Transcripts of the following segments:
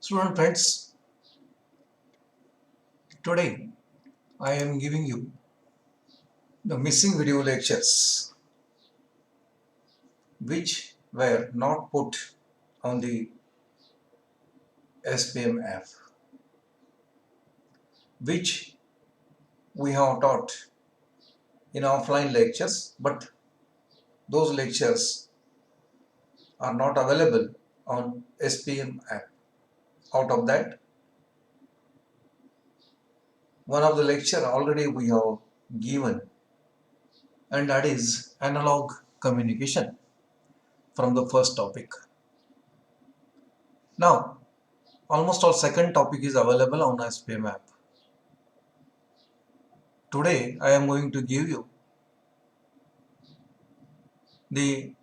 Student friends, today I am giving you the missing video lectures which were not put on the SPM app, which we have taught in offline lectures, but those lectures are not available on SPM app. Out of that, one of the lecture already we have given, and that is analog communication from the first topic. Now, almost all second topic is available on SPM app. Today I am going to give you the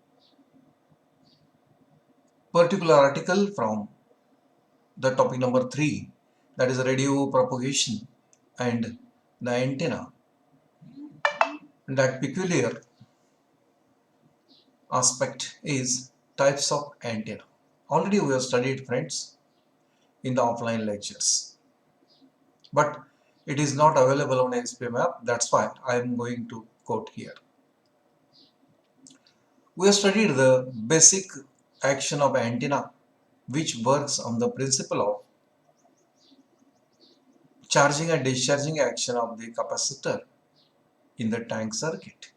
particular article from the topic number 3, that is radio propagation and the antenna. And that peculiar aspect is types of antenna. Already we have studied, friends, in the offline lectures, but it is not available on SPM app. That's why I am going to quote here. We have studied the basic action of antenna, which works on the principle of charging and discharging action of the capacitor in the tank circuit.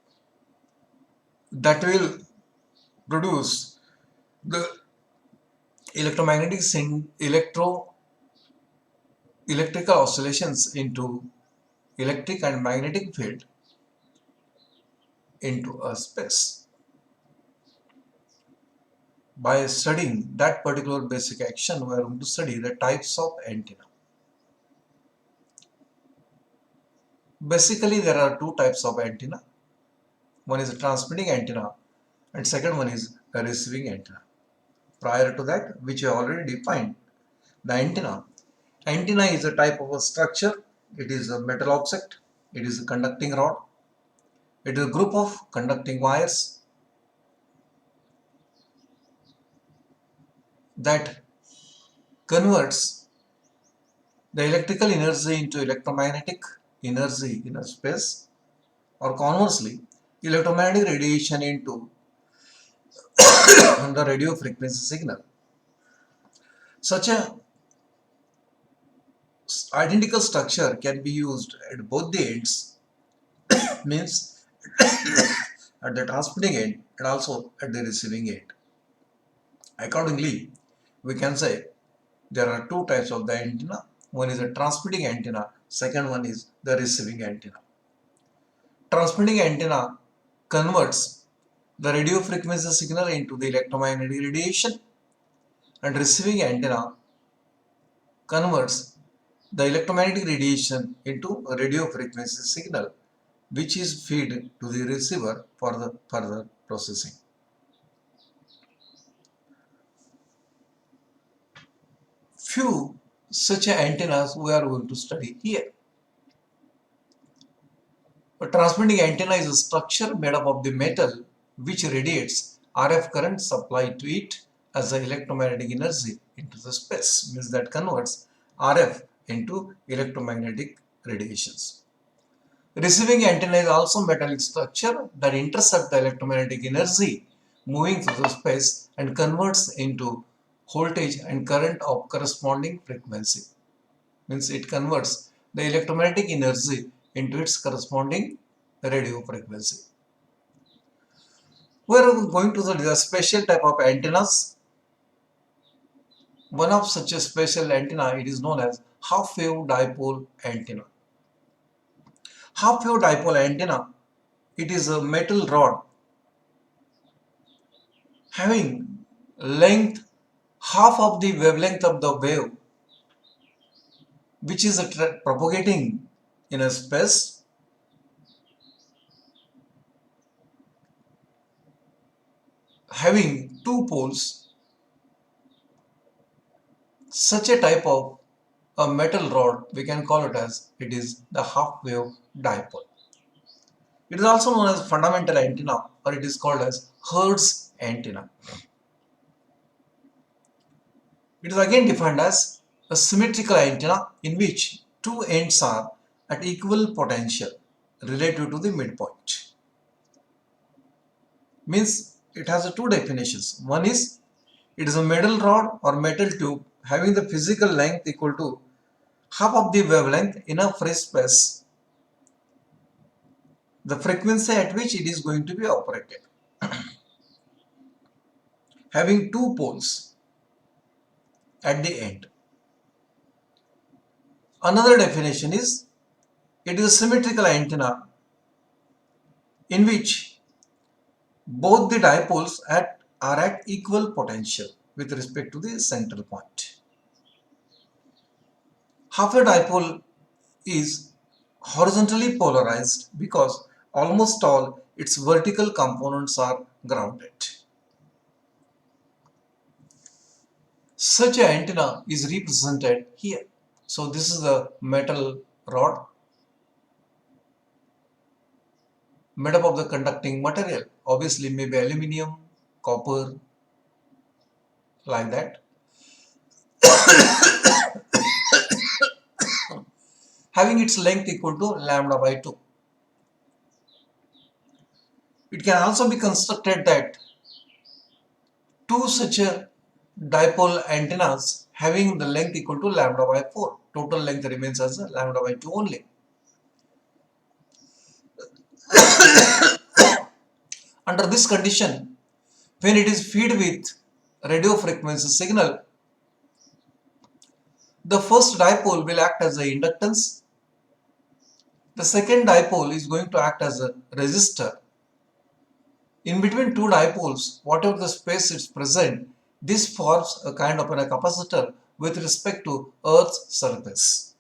That will produce the electromagnetic electrical oscillations into electric and magnetic field into a space. By studying that particular basic action, we are going to study the types of antenna. Basically, there are two types of antenna. One is a transmitting antenna and second one is a receiving antenna. Prior to that, which I already defined, the antenna. Antenna is a type of a structure. It is a metal object. It is a conducting rod. It is a group of conducting wires that converts the electrical energy into electromagnetic energy in a space, or conversely, electromagnetic radiation into the radio frequency signal. Such a identical structure can be used at both the ends, means at the transmitting end and also at the receiving end. Accordingly, we can say there are two types of the antenna. One is a transmitting antenna, second one is the receiving antenna. Transmitting antenna converts the radio frequency signal into the electromagnetic radiation, and receiving antenna converts the electromagnetic radiation into a radio frequency signal, which is fed to the receiver for the further processing. Few such antennas we are going to study here. A transmitting antenna is a structure made up of the metal which radiates RF current supplied to it as the electromagnetic energy into the space, means that converts RF into electromagnetic radiations. Receiving antenna is also metallic structure that intercepts the electromagnetic energy moving through the space and converts into voltage and current of corresponding frequency. Means it converts the electromagnetic energy into its corresponding radio frequency. We are going to the special type of antennas. One of such a special antenna, it is known as half-wave dipole antenna. Half-wave dipole antenna, it is a metal rod having length half of the wavelength of the wave, which is propagating in a space, having two poles. Such a type of a metal rod, we can call it as it is the half-wave dipole. It is also known as fundamental antenna, or it is called as Hertz antenna. It is again defined as a symmetrical antenna in which two ends are at equal potential relative to the midpoint. Means it has two definitions. One is it is a metal rod or metal tube having the physical length equal to half of the wavelength in a free space, the frequency at which it is going to be operated, having two poles at the end. Another definition is it is a symmetrical antenna in which both the dipoles are at equal potential with respect to the central point. Half a dipole is horizontally polarized because almost all its vertical components are grounded. Such an antenna is represented here. So this is a metal rod made up of the conducting material, obviously maybe aluminium, copper, like that, having its length equal to lambda by 2. It can also be constructed that two such a dipole antennas having the length equal to lambda by 4. Total length remains as lambda by 2 only. Under this condition, when it is fed with radio frequency signal, the first dipole will act as a inductance. The second dipole is going to act as a resistor. In between two dipoles, whatever the space is present, this forms a kind of a capacitor with respect to Earth's surface.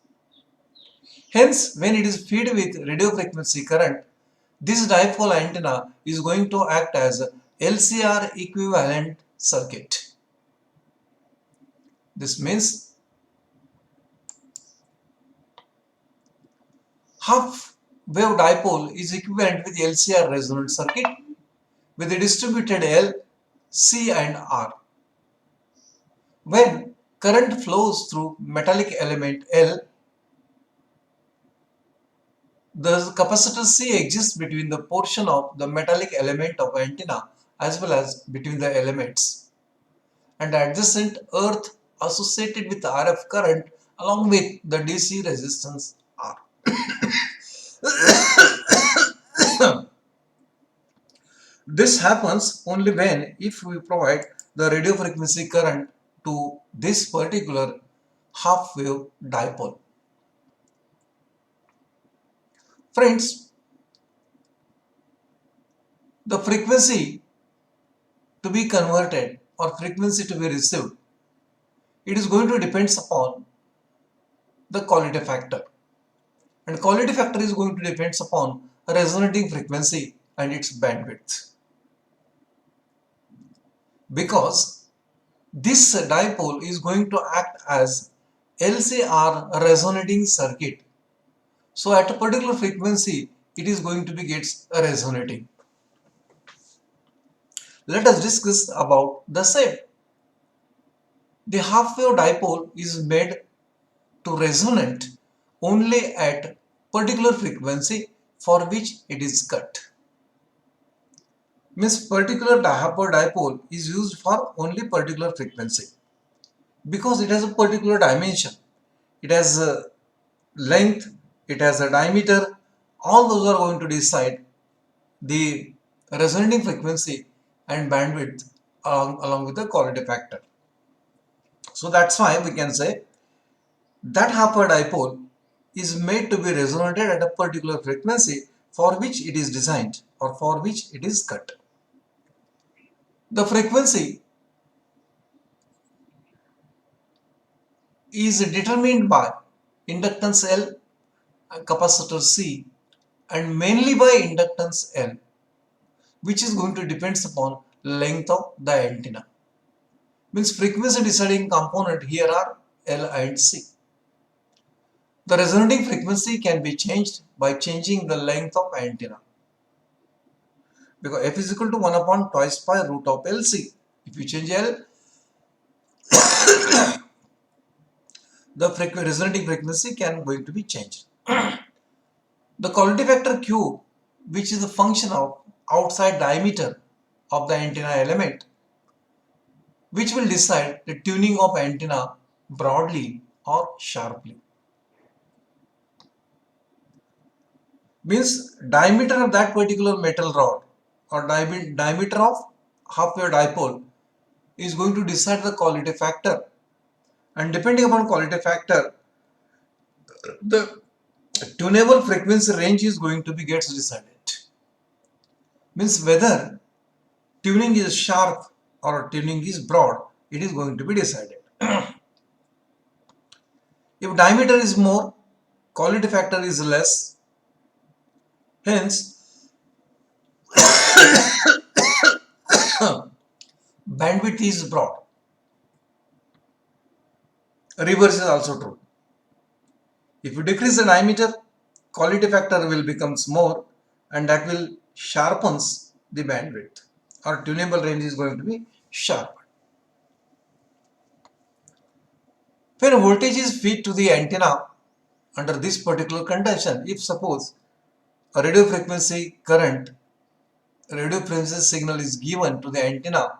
Hence, when it is fed with radio frequency current, this dipole antenna is going to act as a LCR equivalent circuit. This means half wave dipole is equivalent with LCR resonant circuit with a distributed L, C and R. When current flows through metallic element L, the capacitor C exists between the portion of the metallic element of antenna as well as between the elements, and the adjacent earth associated with the RF current along with the DC resistance R. This happens only when if we provide the radio frequency current to this particular half wave dipole. Friends, the frequency to be converted or frequency to be received, it is going to depend upon the quality factor, and quality factor is going to depend upon a resonating frequency and its bandwidth, because this dipole is going to act as LCR resonating circuit. So at a particular frequency it is going to be gets resonating. Let us discuss about the same. The half wave dipole is made to resonate only at particular frequency for which it is cut. Means particular half wave dipole is used for only particular frequency because it has a particular dimension. It has a length, it has a diameter. All those are going to decide the resonating frequency and bandwidth along with the quality factor. So that's why we can say that half wave dipole is made to be resonated at a particular frequency for which it is designed or for which it is cut. The frequency is determined by inductance L, capacitor C, and mainly by inductance L, which is going to depend upon length of the antenna. Means frequency deciding component here are L and C. The resonating frequency can be changed by changing the length of antenna, because F is equal to 1 upon twice pi root of LC. If you change L, the resonating frequency can going to be changed. The quality factor Q, which is the function of outside diameter of the antenna element, which will decide the tuning of antenna broadly or sharply. Means diameter of that particular metal rod or diameter of half wave dipole is going to decide the quality factor, and depending upon quality factor, the tunable frequency range is going to be gets decided. Means whether tuning is sharp or tuning is broad, it is going to be decided. If diameter is more, quality factor is less, hence bandwidth is broad. Reverse is also true. If you decrease the diameter, quality factor will becomes more, and that will sharpens the bandwidth, or tunable range is going to be sharp. When voltage is fed to the antenna under this particular condition, if suppose a radio frequency signal is given to the antenna,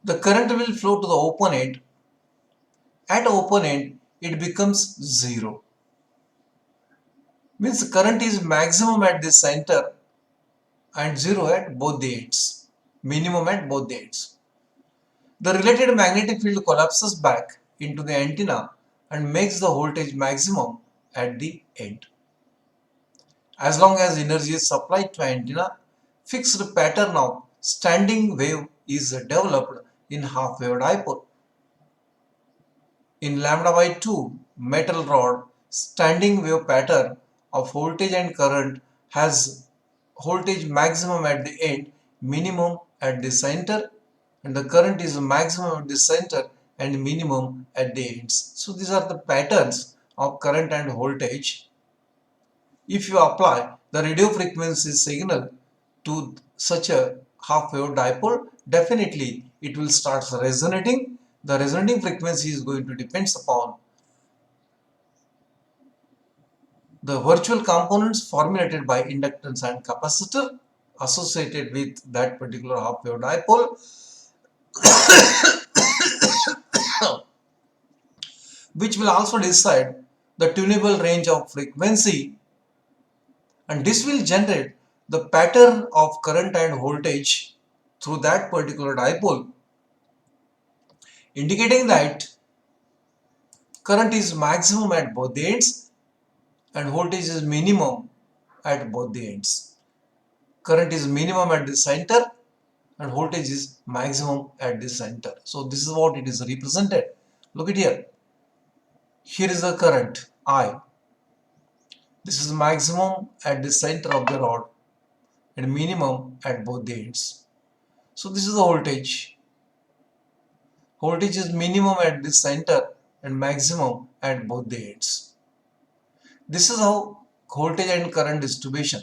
the current will flow to the open end. At open end, it becomes zero. Means current is maximum at the center and zero at both the ends, minimum at both the ends. The related magnetic field collapses back into the antenna and makes the voltage maximum at the end. As long as energy is supplied to antenna, fixed pattern of standing wave is developed in half wave dipole. In lambda by 2 metal rod, standing wave pattern of voltage and current has voltage maximum at the end, minimum at the center, and the current is maximum at the center and minimum at the ends. So these are the patterns of current and voltage. If you apply the radio frequency signal to such a half wave dipole, definitely it will start resonating. The resonating frequency is going to depend upon the virtual components formulated by inductance and capacitor associated with that particular half wave dipole, which will also decide the tunable range of frequency, and this will generate the pattern of current and voltage through that particular dipole, indicating that current is maximum at both the ends and voltage is minimum at both the ends. Current is minimum at the center and voltage is maximum at the center. So this is what it is represented. Look at here. Here is the current I. This is maximum at the center of the rod and minimum at both the ends. So this is the voltage. Voltage is minimum at the center and maximum at both the ends. This is how voltage and current distribution.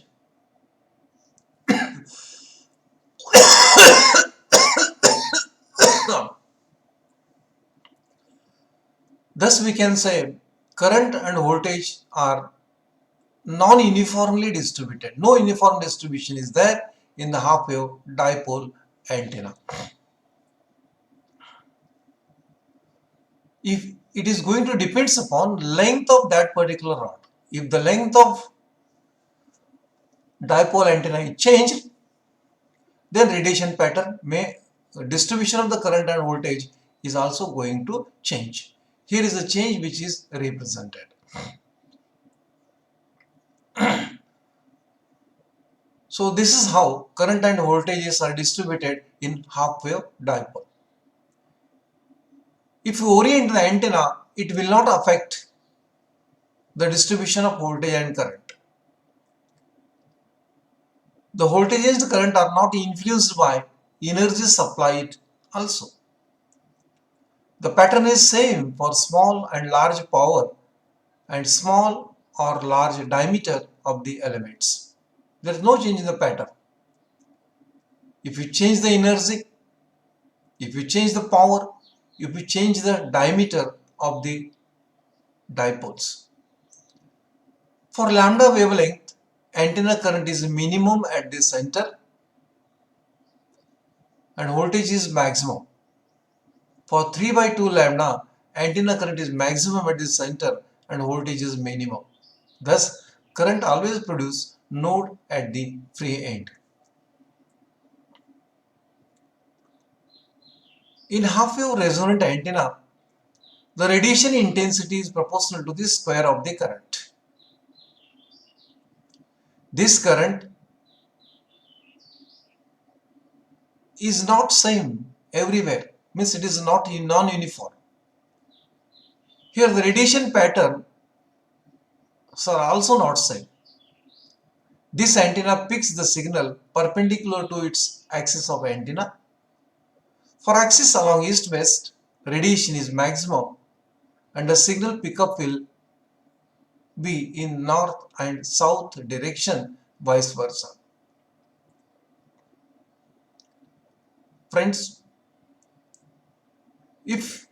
Thus we can say current and voltage are non-uniformly distributed. No uniform distribution is there in the half wave dipole antenna. If it is going to depends upon length of that particular rod. If the length of dipole antenna is changed, then radiation pattern distribution of the current and voltage is also going to change. Here is the change which is represented. So this is how current and voltages are distributed in half wave dipole. If you orient the antenna, it will not affect the distribution of voltage and current. The voltage and current are not influenced by energy supplied also. The pattern is same for small and large power and small or large diameter of the elements. There is no change in the pattern. If you change the energy, if you change the power, if we change the diameter of the dipoles. For lambda wavelength, antenna current is minimum at the center and voltage is maximum. For 3 by 2 lambda, antenna current is maximum at the center and voltage is minimum. Thus, current always produces node at the free end. In half-wave resonant antenna, the radiation intensity is proportional to the square of the current. This current is not same everywhere, means it is not non-uniform. Here the radiation patterns are also not same. This antenna picks the signal perpendicular to its axis of antenna. For axis along east-west, radiation is maximum and the signal pickup will be in north and south direction, vice versa. Friends, if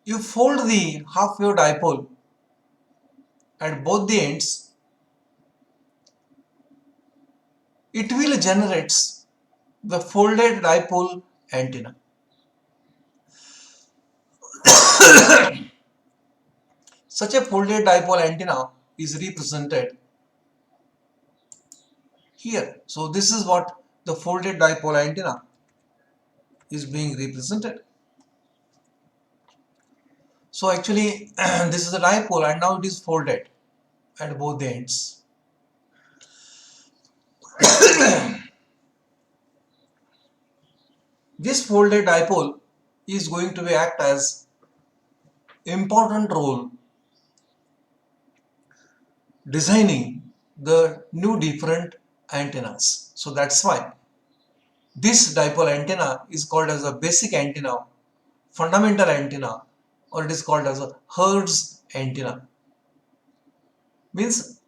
you fold the half-wave dipole at both the ends, it will generate the folded dipole antenna. Such a folded dipole antenna is represented here. So this is what the folded dipole antenna is being represented. So actually this is the dipole and now it is folded at both the ends. This folded dipole is going to act as important role designing the new different antennas. So that's why this dipole antenna is called as a basic antenna, fundamental antenna, or it is called as a Hertz antenna. Means,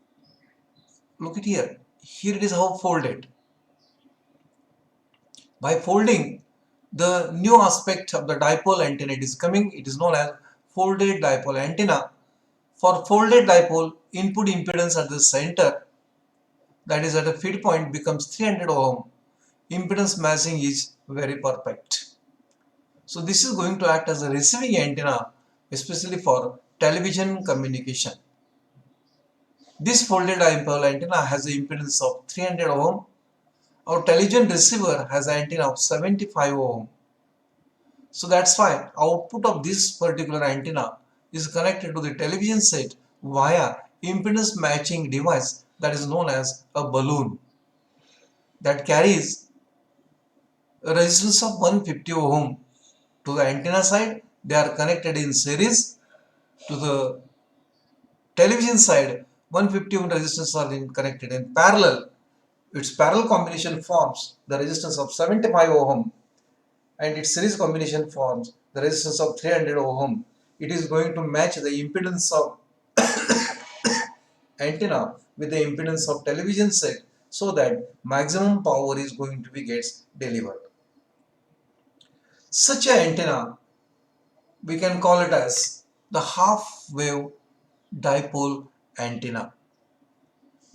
look at here. Here it is how folded. By folding, the new aspect of the dipole antenna it is coming. It is known as folded dipole antenna. For folded dipole, input impedance at the center, that is at a feed point, becomes 300 ohm. Impedance matching is very perfect. So this is going to act as a receiving antenna, especially for television communication. This folded dipole antenna has an impedance of 300 ohm. Our television receiver has an antenna of 75 ohm. So that's why output of this particular antenna is connected to the television set via impedance matching device that is known as a balloon that carries a resistance of 150 ohm to the antenna side. They are connected in series. To the television side, 150 ohm resistance are connected in parallel. Its parallel combination forms the resistance of 75 ohm and its series combination forms the resistance of 300 ohm. It is going to match the impedance of antenna with the impedance of television set so that maximum power is going to be gets delivered. Such an antenna we can call it as the half wave dipole antenna.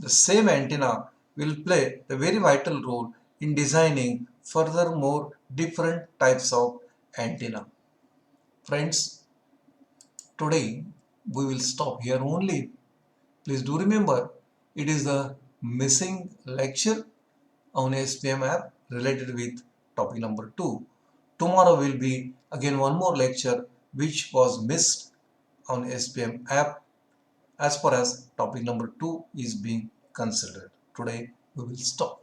The same antenna will play a very vital role in designing furthermore different types of antenna. Friends, today we will stop here only. Please do remember it is the missing lecture on SPM app related with topic number 2. Tomorrow will be again one more lecture which was missed on SPM app as far as topic number 2 is being considered. Today we will stop.